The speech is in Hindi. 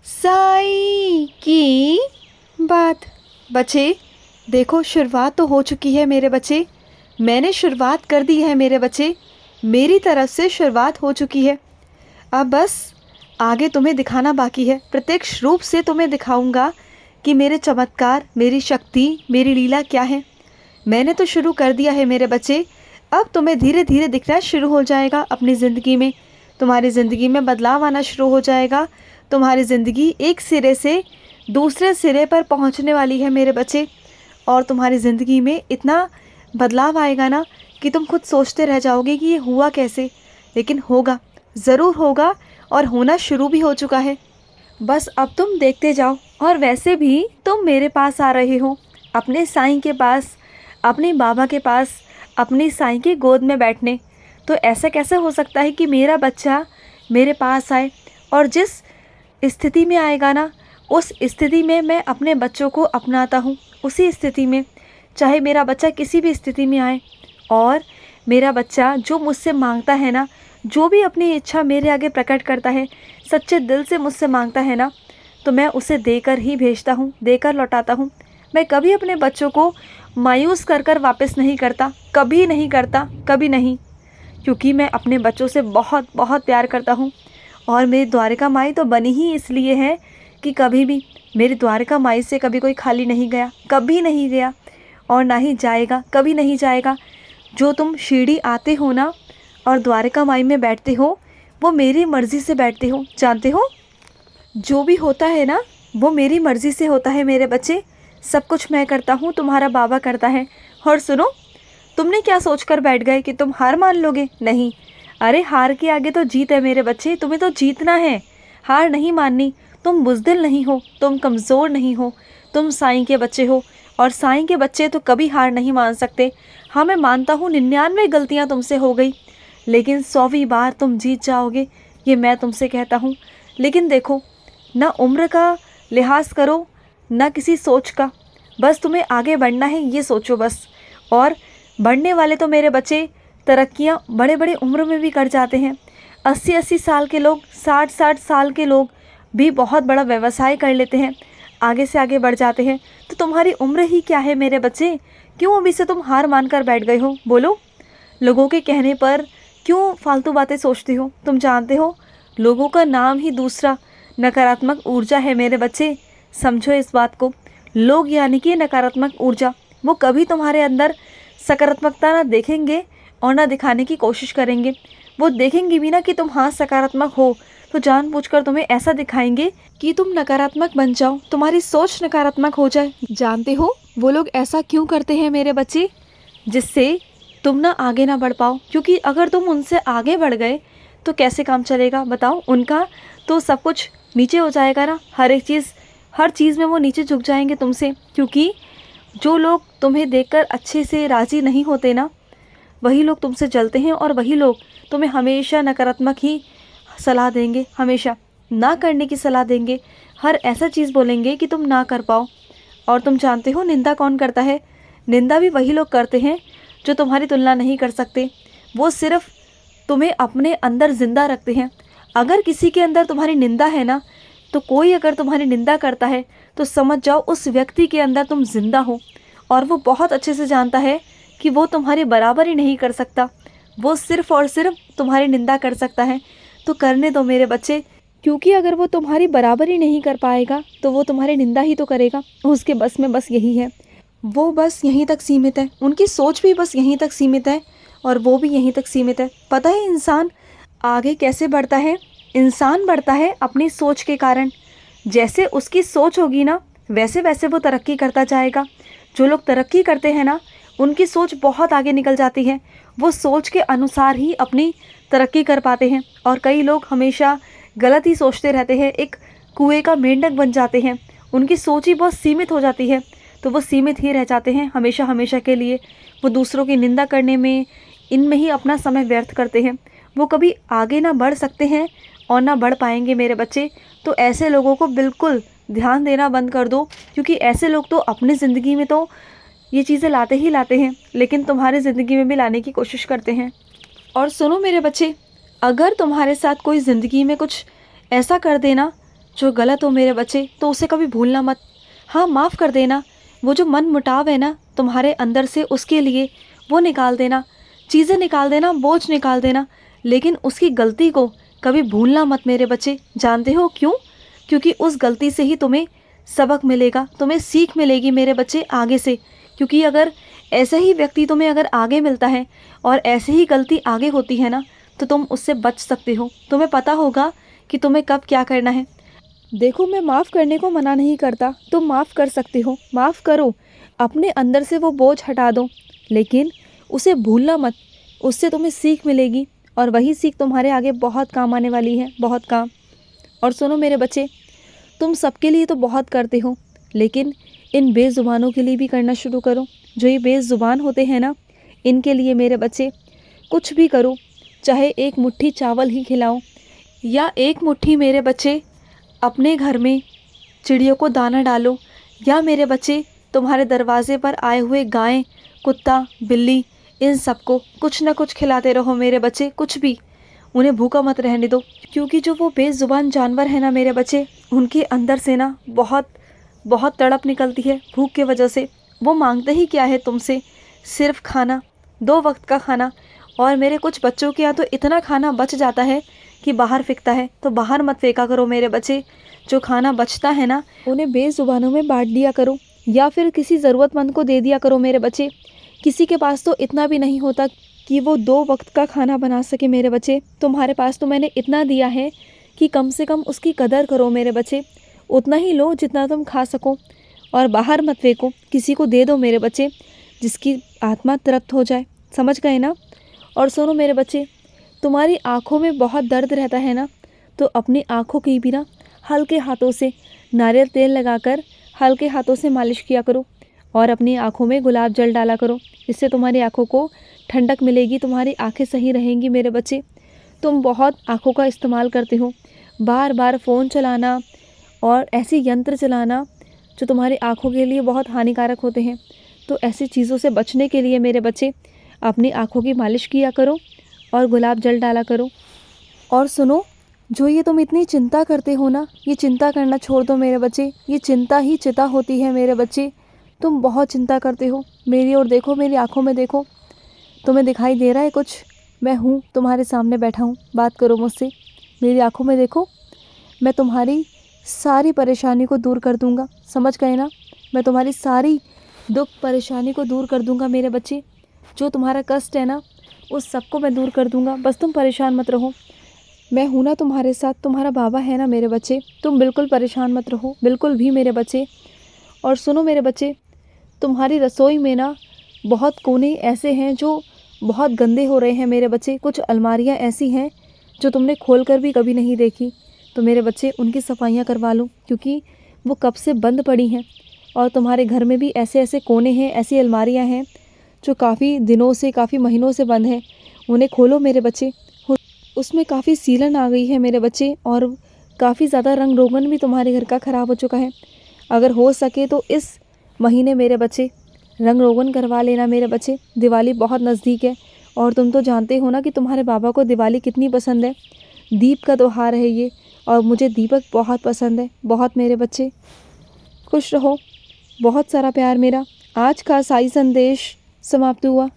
साई की बात। बच्चे देखो, शुरुआत तो हो चुकी है मेरे बच्चे। मैंने शुरुआत कर दी है मेरे बच्चे। मेरी तरफ से शुरुआत हो चुकी है। अब बस आगे तुम्हें दिखाना बाकी है। प्रत्यक्ष रूप से तुम्हें दिखाऊंगा कि मेरे चमत्कार, मेरी शक्ति, मेरी लीला क्या है। मैंने तो शुरू कर दिया है मेरे बच्चे। अब तुम्हें धीरे धीरे दिखना शुरू हो जाएगा अपनी ज़िंदगी में। तुम्हारी ज़िंदगी में बदलाव आना शुरू हो जाएगा। तुम्हारी ज़िंदगी एक सिरे से दूसरे सिरे पर पहुंचने वाली है मेरे बच्चे। और तुम्हारी ज़िंदगी में इतना बदलाव आएगा ना कि तुम खुद सोचते रह जाओगे कि ये हुआ कैसे। लेकिन होगा, ज़रूर होगा, और होना शुरू भी हो चुका है। बस अब तुम देखते जाओ। और वैसे भी तुम मेरे पास आ रहे हो, अपने साईं के पास, अपने बाबा के पास, अपनी साईं की गोद में बैठने। तो ऐसा कैसे हो सकता है कि मेरा बच्चा मेरे पास आए। और जिस स्थिति में आएगा ना, उस स्थिति में मैं अपने बच्चों को अपनाता हूँ। उसी स्थिति में, चाहे मेरा बच्चा किसी भी स्थिति में आए, और मेरा बच्चा जो मुझसे मांगता है ना, जो भी अपनी इच्छा मेरे आगे प्रकट करता है, सच्चे दिल से मुझसे मांगता है ना, तो मैं उसे देकर ही भेजता हूँ, देकर लौटाता हूँ। मैं कभी अपने बच्चों को मायूस कर कर वापस नहीं करता, कभी नहीं करता, कभी नहीं। क्योंकि मैं अपने बच्चों से बहुत बहुत प्यार करता हूँ। और मेरी द्वारिका माई तो बनी ही इसलिए है कि कभी भी मेरी द्वारिका माई से कभी कोई खाली नहीं गया, कभी नहीं गया, और ना ही जाएगा, कभी नहीं जाएगा। जो तुम शिरडी आते हो ना और द्वारिका माई में बैठते हो, वो मेरी मर्ज़ी से बैठते हो, जानते हो। जो भी होता है ना, वो मेरी मर्ज़ी से होता है मेरे बच्चे। सब कुछ मैं करता हूँ, तुम्हारा बाबा करता है। और सुनो, तुमने क्या सोचकर बैठ गए कि तुम हार मान लोगे? नहीं, अरे हार के आगे तो जीत है मेरे बच्चे। तुम्हें तो जीतना है, हार नहीं माननी। तुम बुज़दिल नहीं हो, तुम कमज़ोर नहीं हो, तुम साईं के बच्चे हो। और साईं के बच्चे तो कभी हार नहीं मान सकते। हाँ, मैं मानता हूँ 99 गलतियाँ तुमसे हो गई, लेकिन 100वीं बार तुम जीत जाओगे, ये मैं तुमसे कहता हूँ। लेकिन देखो, ना उम्र का लिहाज करो, ना किसी सोच का। बस तुम्हें आगे बढ़ना है, ये सोचो बस। और बढ़ने वाले तो मेरे बच्चे तरक्कियां बड़े बड़े उम्र में भी कर जाते हैं। 80-80 साल के लोग, 60-60 साल के लोग भी बहुत बड़ा व्यवसाय कर लेते हैं, आगे से आगे बढ़ जाते हैं। तो तुम्हारी उम्र ही क्या है मेरे बच्चे? क्यों अभी से तुम हार मानकर बैठ गए हो? बोलो, लोगों के कहने पर क्यों फालतू बातें सोचते हो? तुम जानते हो, लोगों का नाम ही दूसरा नकारात्मक ऊर्जा है मेरे बच्चे। समझो इस बात को। लोग यानी कि नकारात्मक ऊर्जा, वो कभी तुम्हारे अंदर सकारात्मकता ना देखेंगे और ना दिखाने की कोशिश करेंगे। वो देखेंगे भी ना कि तुम हाँ सकारात्मक हो, तो जानबूझकर तुम्हें ऐसा दिखाएंगे कि तुम नकारात्मक बन जाओ, तुम्हारी सोच नकारात्मक हो जाए। जानते हो वो लोग ऐसा क्यों करते हैं मेरे बच्चे? जिससे तुम ना आगे ना बढ़ पाओ। क्योंकि अगर तुम उनसे आगे बढ़ गए तो कैसे काम चलेगा बताओ? उनका तो सब कुछ नीचे हो जाएगा ना। हर चीज़ में वो नीचे झुक जाएंगे तुमसे। क्योंकि जो लोग तुम्हें देखकर अच्छे से राज़ी नहीं होते ना, वही लोग तुमसे जलते हैं, और वही लोग तुम्हें हमेशा नकारात्मक ही सलाह देंगे, हमेशा ना करने की सलाह देंगे। हर ऐसा चीज़ बोलेंगे कि तुम ना कर पाओ। और तुम जानते हो निंदा कौन करता है? निंदा भी वही लोग करते हैं जो तुम्हारी तुलना नहीं कर सकते। वो सिर्फ तुम्हें अपने अंदर ज़िंदा रखते हैं। अगर किसी के अंदर तुम्हारी निंदा है ना, तो कोई अगर तुम्हारी निंदा करता है तो समझ जाओ उस व्यक्ति के अंदर तुम जिंदा हो। और वो बहुत अच्छे से जानता है कि वो तुम्हारी बराबरी नहीं कर सकता, वो सिर्फ और सिर्फ तुम्हारी निंदा कर सकता है। तो करने दो मेरे बच्चे, क्योंकि अगर वो तुम्हारी बराबरी नहीं कर पाएगा तो वो तुम्हारी निंदा ही तो करेगा। उसके बस में बस यही है, वो बस यहीं तक सीमित है, उनकी सोच भी बस यहीं तक सीमित है, और वो भी यहीं तक सीमित है। पता है इंसान आगे कैसे बढ़ता है? इंसान बढ़ता है अपनी सोच के कारण। जैसे उसकी सोच होगी ना, वैसे वैसे वो तरक्की करता जाएगा। जो लोग तरक्की करते हैं ना, उनकी सोच बहुत आगे निकल जाती है। वो सोच के अनुसार ही अपनी तरक्की कर पाते हैं। और कई लोग हमेशा गलत ही सोचते रहते हैं, एक कुएं का मेंढक बन जाते हैं। उनकी सोच ही बहुत सीमित हो जाती है, तो वो सीमित ही रह जाते हैं हमेशा हमेशा के लिए। वो दूसरों की निंदा करने में, इनमें ही अपना समय व्यर्थ करते हैं। वो कभी आगे ना बढ़ सकते हैं और ना बढ़ पाएंगे मेरे बच्चे। तो ऐसे लोगों को बिल्कुल ध्यान देना बंद कर दो, क्योंकि ऐसे लोग तो अपनी ज़िंदगी में तो ये चीज़ें लाते ही लाते हैं, लेकिन तुम्हारी ज़िंदगी में भी लाने की कोशिश करते हैं। और सुनो मेरे बच्चे, अगर तुम्हारे साथ कोई ज़िंदगी में कुछ ऐसा कर देना जो गलत हो मेरे बच्चे तो उसे कभी भूलना मत। हाँ, माफ़ कर देना। वो जो मन मुटाव है ना तुम्हारे अंदर से, उसके लिए वो निकाल देना, चीज़ें निकाल देना, बोझ निकाल देना, लेकिन उसकी गलती को कभी भूलना मत मेरे बच्चे। जानते हो क्यों? क्योंकि उस गलती से ही तुम्हें सबक मिलेगा, तुम्हें सीख मिलेगी मेरे बच्चे आगे से। क्योंकि अगर ऐसा ही व्यक्ति तुम्हें अगर आगे मिलता है और ऐसे ही गलती आगे होती है ना, तो तुम उससे बच सकते हो। तुम्हें पता होगा कि तुम्हें कब क्या करना है। देखो, मैं माफ़ करने को मना नहीं करता, तुम माफ़ कर सकते हो, माफ़ करो, अपने अंदर से वो बोझ हटा दो, लेकिन उसे भूलना मत। उससे तुम्हें सीख मिलेगी और वही सीख तुम्हारे आगे बहुत काम आने वाली है, बहुत काम। और सुनो मेरे बच्चे, तुम सबके लिए तो बहुत करते हो, लेकिन इन बेज़ुबानों के लिए भी करना शुरू करो। जो ये बेज़ुबान होते हैं ना, इनके लिए मेरे बच्चे कुछ भी करो, चाहे एक मुट्ठी चावल ही खिलाओ, या एक मुट्ठी मेरे बच्चे अपने घर में चिड़ियों को दाना डालो, या मेरे बच्चे तुम्हारे दरवाजे पर आए हुए गाय, कुत्ता, बिल्ली, इन सबको कुछ ना कुछ खिलाते रहो मेरे बच्चे। कुछ भी, उन्हें भूखा मत रहने दो। क्योंकि जो वो बेज़ुबान जानवर है ना मेरे बच्चे, उनके अंदर से ना बहुत बहुत तड़प निकलती है भूख की वजह से। वो मांगते ही क्या है तुमसे? सिर्फ खाना, 2 वक्त का खाना। और मेरे कुछ बच्चों के यहाँ तो इतना खाना बच जाता है कि बाहर फेंकता है। तो बाहर मत फेंका करो मेरे बच्चे। जो खाना बचता है ना, उन्हें बेज़ुबानों में बांट दिया करो, या फिर किसी ज़रूरतमंद को दे दिया करो मेरे बच्चे। किसी के पास तो इतना भी नहीं होता कि वो 2 वक्त का खाना बना सके मेरे बच्चे। तुम्हारे पास तो मैंने इतना दिया है कि कम से कम उसकी कदर करो मेरे बच्चे। उतना ही लो जितना तुम खा सको, और बाहर मत फेंको, किसी को दे दो मेरे बच्चे, जिसकी आत्मा तृप्त हो जाए। समझ गए ना? और सुनो मेरे बच्चे, तुम्हारी आँखों में बहुत दर्द रहता है ना, तो अपनी आँखों की भी ना हल्के हाथों से नारियल तेल लगाकर हल्के हाथों से मालिश किया करो, और अपनी आँखों में गुलाब जल डाला करो। इससे तुम्हारी आँखों को ठंडक मिलेगी, तुम्हारी आँखें सही रहेंगी मेरे बच्चे। तुम बहुत आँखों का इस्तेमाल करते हो, बार बार फ़ोन चलाना और ऐसी यंत्र चलाना जो तुम्हारी आँखों के लिए बहुत हानिकारक होते हैं। तो ऐसी चीज़ों से बचने के लिए मेरे बच्चे अपनी आँखों की मालिश किया करो और गुलाब जल डाला करो। और सुनो, जो ये तुम इतनी चिंता करते हो ना, ये चिंता करना छोड़ दो मेरे बच्चे। ये चिंता ही चिता होती है मेरे बच्चे। तुम बहुत चिंता करते हो। मेरी ओर देखो, मेरी आँखों में देखो, तुम्हें दिखाई दे रहा है कुछ? मैं हूँ, तुम्हारे सामने बैठा हूँ, बात करो मुझसे। मेरी आँखों में देखो, मैं तुम्हारी सारी परेशानी को दूर कर दूँगा। समझ गए ना? मैं तुम्हारी सारी दुख परेशानी को दूर कर दूँगा मेरे बच्चे। जो तुम्हारा कष्ट है ना, उस सबको मैं दूर कर दूँगा। बस तुम परेशान मत रहो, मैं हूँ ना तुम्हारे साथ। तुम्हारा बाबा है ना मेरे बच्चे, तुम बिल्कुल परेशान मत रहो, बिल्कुल भी मेरे बच्चे। और सुनो मेरे बच्चे, तुम्हारी रसोई में ना बहुत कोने ऐसे हैं जो बहुत गंदे हो रहे हैं मेरे बच्चे। कुछ अलमारियाँ ऐसी हैं जो तुमने खोल कर भी कभी नहीं देखी। तो मेरे बच्चे, उनकी सफाइयाँ करवा लो, क्योंकि वो कब से बंद पड़ी हैं। और तुम्हारे घर में भी ऐसे ऐसे कोने हैं, ऐसी अलमारियाँ हैं जो काफ़ी दिनों से, काफ़ी महीनों से बंद हैं। उन्हें खोलो मेरे बच्चे। उसमें काफ़ी सीलन आ गई है मेरे बच्चे, और काफ़ी ज़्यादा रंग रोगन भी तुम्हारे घर का ख़राब हो चुका है। अगर हो सके तो इस महीने मेरे बच्चे रंग रोगन करवा लेना मेरे बच्चे। दिवाली बहुत नज़दीक है, और तुम तो जानते हो ना कि तुम्हारे बाबा को दिवाली कितनी पसंद है। दीप का त्यौहार है ये, और मुझे दीपक बहुत पसंद है, बहुत मेरे बच्चे। खुश रहो, बहुत सारा प्यार मेरा। आज का साई संदेश समाप्त हुआ।